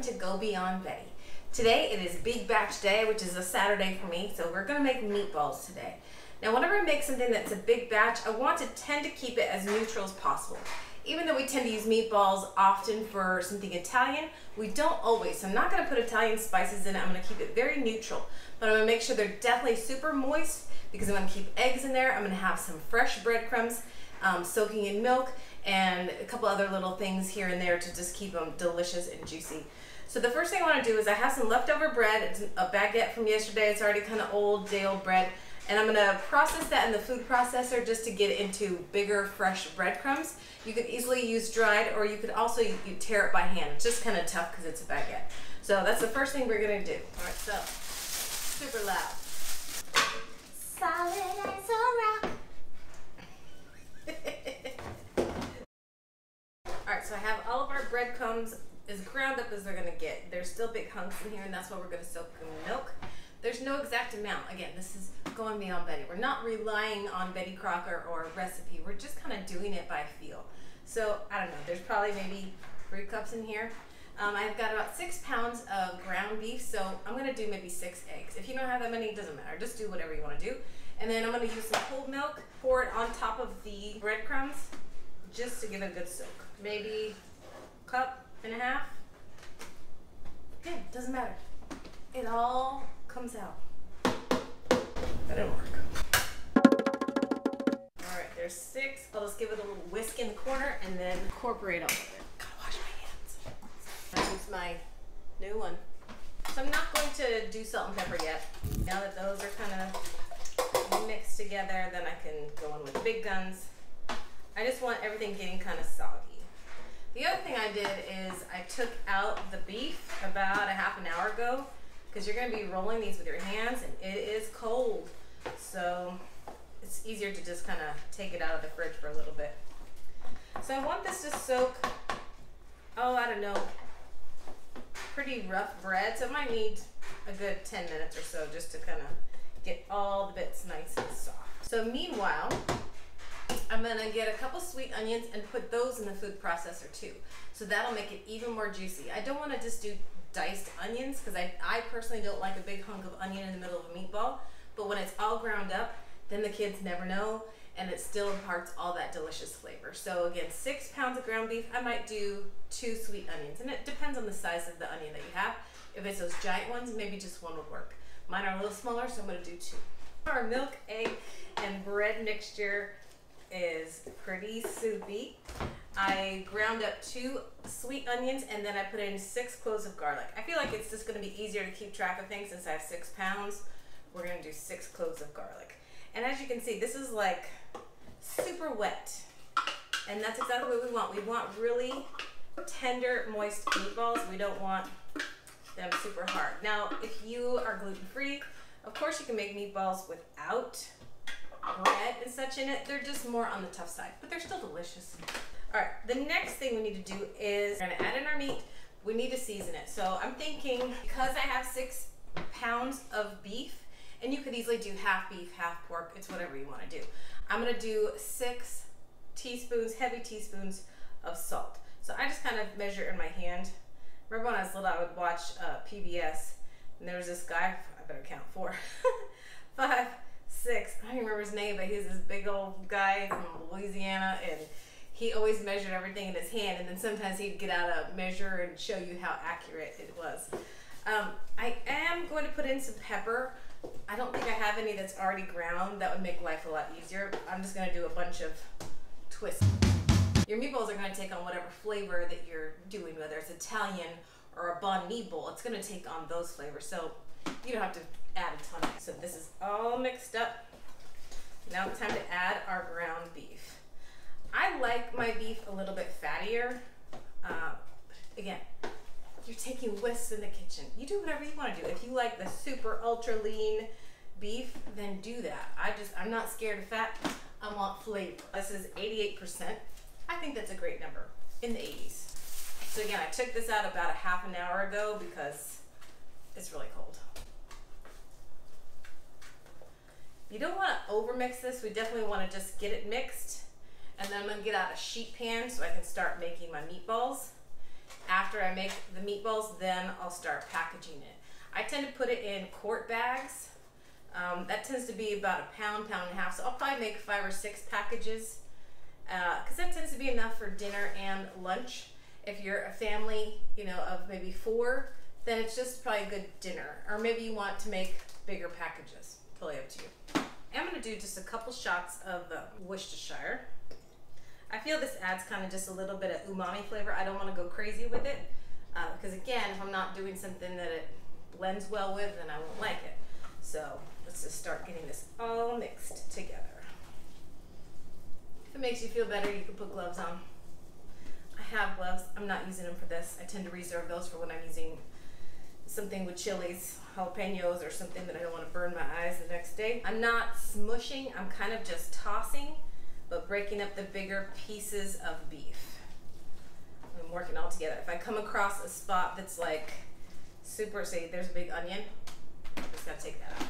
to Go Beyond Betty. Today it is big batch day, which is a Saturday for me, so we're gonna make meatballs today. Now whenever I make something that's a big batch, I want to tend to keep it as neutral as possible. Even though we tend to use meatballs often for something Italian, we don't always. So I'm not gonna put Italian spices in it, I'm gonna keep it very neutral. But I'm gonna make sure they're definitely super moist because I'm gonna keep eggs in there. I'm gonna have some fresh breadcrumbs soaking in milk and a couple other little things here and there to just keep them delicious and juicy. So the first thing I want to do is I have some leftover bread. It's a baguette from yesterday. It's already kind of old, day-old bread. And I'm going to process that in the food processor just to get it into bigger, fresh breadcrumbs. You could easily use dried, or you could also you tear it by hand. It's just kind of tough because it's a baguette. So that's the first thing we're going to do. All right, so super loud. Solid as a rock. Alright, so I have all of our breadcrumbs as ground up as they're going to get. There's still big hunks in here, and that's why we're going to soak in milk. There's no exact amount. Again, this is going beyond Betty. We're not relying on Betty Crocker or a recipe. We're just kind of doing it by feel. So, I don't know. There's probably maybe 3 cups in here. I've got about 6 pounds of ground beef, so I'm going to do maybe 6 eggs. If you don't have that many, it doesn't matter. Just do whatever you want to do. And then I'm going to use some cold milk, pour it on top of the breadcrumbs just to give it a good soak. Maybe a cup and a half. Yeah, doesn't matter. It all comes out. That didn't work. All right, there's 6. I'll just give it a little whisk in the corner and then incorporate all of it. Gotta wash my hands. I use my new one. So I'm not going to do salt and pepper yet. Now that those are kind of mixed together, then I can go in with the big guns. I just want everything getting kind of soggy. The other thing I did is I took out the beef about a half an hour ago because you're going to be rolling these with your hands and it is cold. So it's easier to just kind of take it out of the fridge for a little bit. So I want this to soak, oh, I don't know, pretty rough bread. So it might need a good 10 minutes or so just to kind of get all the bits nice and soft. So meanwhile, I'm gonna get a couple sweet onions and put those in the food processor too. So that'll make it even more juicy. I don't wanna just do diced onions because I personally don't like a big hunk of onion in the middle of a meatball, but when it's all ground up, then the kids never know and it still imparts all that delicious flavor. So again, 6 pounds of ground beef, I might do 2 sweet onions, and it depends on the size of the onion that you have. If it's those giant ones, maybe just 1 would work. Mine are a little smaller, so I'm gonna do 2. Our milk, egg, and bread mixture is pretty soupy. I ground up 2 sweet onions and then I put in 6 cloves of garlic. I feel like it's just gonna be easier to keep track of things since I have 6 pounds. We're gonna do 6 cloves of garlic. And as you can see, this is like super wet. And that's exactly what we want. We want really tender, moist meatballs. We don't want them super hard. Now, if you are gluten-free, of course you can make meatballs without bread and such in it. They're just more on the tough side, but they're still delicious. All right, the next thing we need to do is we're gonna add in our meat. We need to season it. So I'm thinking, because I have 6 pounds of beef, and you could easily do half beef, half pork, it's whatever you wanna do. I'm gonna do 6 teaspoons, heavy teaspoons of salt. So I just kind of measure in my hand. Remember when I was little, I would watch PBS, and there was this guy, I better count 4, 5, 6, I don't even remember his name, but he was this big old guy from Louisiana, and he always measured everything in his hand, and then sometimes he'd get out a measure and show you how accurate it was. I am going to put in some pepper. I don't think I have any that's already ground. That would make life a lot easier. I'm just going to do a bunch of twists. Your meatballs are going to take on whatever flavor that you're doing, whether it's Italian or a Banh Mi Bowl. It's going to take on those flavors, so you don't have to add a ton. So this is all mixed up. Now it's time to add our ground beef. I like my beef a little bit fattier. Again, you're taking whisks in the kitchen. You do whatever you want to do. If you like the super ultra lean beef, then do that. I'm not scared of fat. I want flavor. This is 88%. I think that's a great number, in the 80s. So again, I took this out about a half an hour ago because it's really cold. You don't want to overmix this. We definitely want to just get it mixed. And then I'm going to get out a sheet pan so I can start making my meatballs. after I make the meatballs, then I'll start packaging it. I tend to put it in quart bags. That tends to be about a pound, pound and a half. So I'll probably make 5 or 6 packages because that tends to be enough for dinner and lunch. If you're a family, you know, of maybe 4, then it's just probably a good dinner. Or maybe you want to make bigger packages. Totally up to you. I'm gonna do just a couple shots of Worcestershire. I feel this adds kind of just a little bit of umami flavor. I don't want to go crazy with it because again, if I'm not doing something that it blends well with, then I won't like it. So let's just start getting this all mixed together. If it makes you feel better, you can put gloves on. I have gloves. I'm not using them for this. I tend to reserve those for when I'm using something with chilies, jalapenos, or something that I don't want to burn my eyes the next day. I'm not smushing. I'm kind of just tossing, but breaking up the bigger pieces of beef. I'm working all together. If I come across a spot that's like super, say there's a big onion, I just gotta take that out.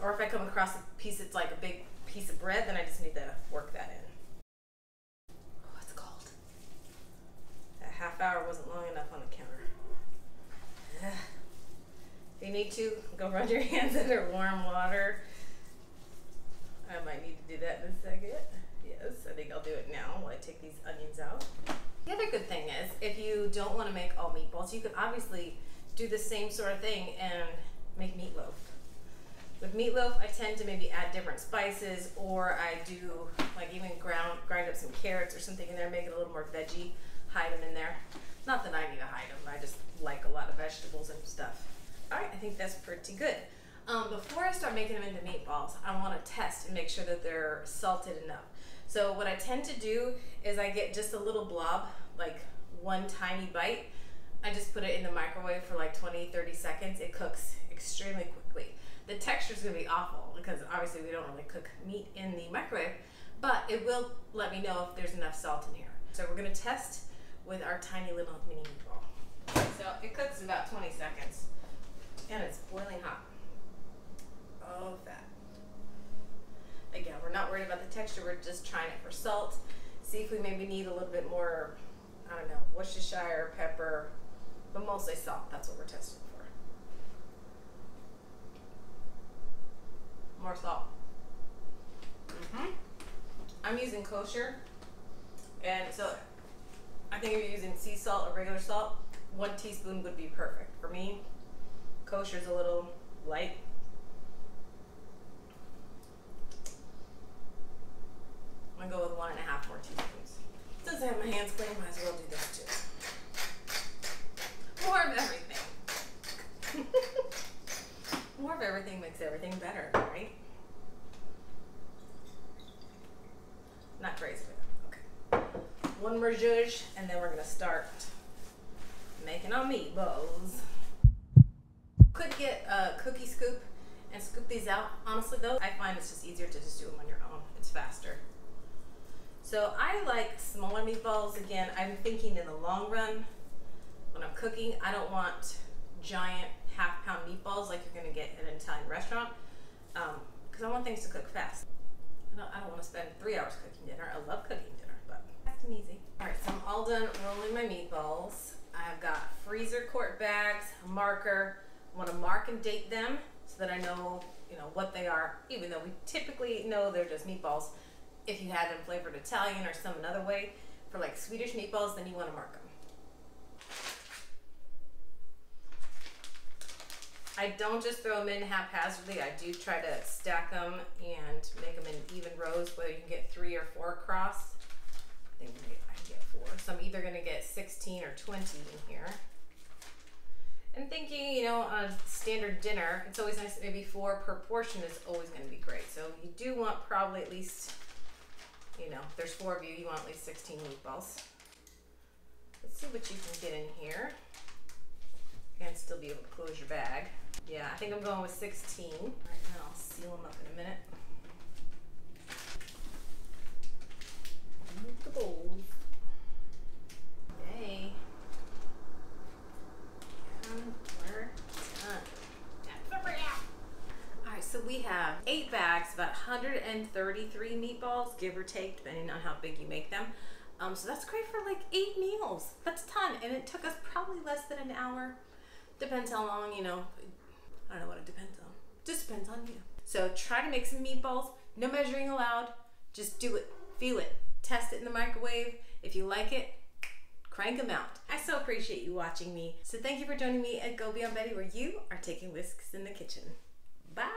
Or if I come across a piece that's like a big piece of bread, then I just need to work that in. Oh, it's cold. That half hour wasn't long enough on the counter. If you need to, go run your hands under warm water. I might need to do that in a second. Yes, I think I'll do it now while I take these onions out. The other good thing is, if you don't want to make all meatballs, you can obviously do the same sort of thing and make meatloaf. With meatloaf, I tend to maybe add different spices, or I do like even grind up some carrots or something in there, make it a little more veggie, hide them in there. Not that I need to hide them, I just like a lot of vegetables and stuff. All right, I think that's pretty good. Before I start making them into meatballs, I want to test and make sure that they're salted enough. So what I tend to do is I get just a little blob, like one tiny bite. I just put it in the microwave for like 20-30 seconds. It cooks extremely quickly. The texture is going to be awful because obviously we don't really cook meat in the microwave, but it will let me know if there's enough salt in here. So we're going to test with our tiny little mini meatball. So it cooks about 20 seconds and it's boiling hot. Oh, fat. Again, we're not worried about the texture, we're just trying it for salt. See if we maybe need a little bit more, I don't know, Worcestershire, pepper, but mostly salt. That's what we're testing for. More salt. I'm using kosher, and so I think if you're using sea salt or regular salt, 1 teaspoon would be perfect. For me, kosher is a little light. I'm gonna go with 1.5 more teaspoons. Since I have my hands clean, might as well do this too. More of everything. More of everything makes everything better, right? Not crazy with it. Okay. 1 more zhuzh, and then we're gonna start making our meatballs. Could get a cookie scoop and scoop these out. Honestly though, I find it's just easier to just do them on your own. It's faster. So I like smaller meatballs. Again, I'm thinking in the long run, when I'm cooking, I don't want giant half-pound meatballs like you're gonna get at an Italian restaurant, because I want things to cook fast. I don't want to spend 3 hours cooking dinner. I love cooking dinner, but fast and easy. All right, so I'm all done rolling my meatballs. I've got freezer quart bags, a marker. I want to mark and date them so that I know, what they are, even though we typically know they're just meatballs. If you had them flavored Italian or some another way, for like Swedish meatballs, then you want to mark them. I don't just throw them in haphazardly. I do try to stack them and make them in even rows, whether you can get 3 or 4 across. I think I can get 4. So I'm either going to get 16 or 20 in here. And thinking, on a standard dinner, it's always nice that maybe 4 per portion is always going to be great. So you do want probably at least, if there's 4 of you, you want at least 16 meatballs. Let's see what you can get in here and still be able to close your bag. Yeah, I think I'm going with 16. All right, then I'll seal them up in a minute. Move the bowls. Yay. And we're done. That's over now. All right, so we have 8 bags, about 133 meatballs, give or take, depending on how big you make them. So that's great for like 8 meals. That's a ton, and it took us probably less than an hour. Depends how long, you know. I don't know what it depends on. Just depends on you. So try to make some meatballs. No measuring allowed. Just do it. Feel it. Test it in the microwave. If you like it, crank them out. I so appreciate you watching me. So thank you for joining me at Go Beyond Betty, where you are taking risks in the kitchen. Bye.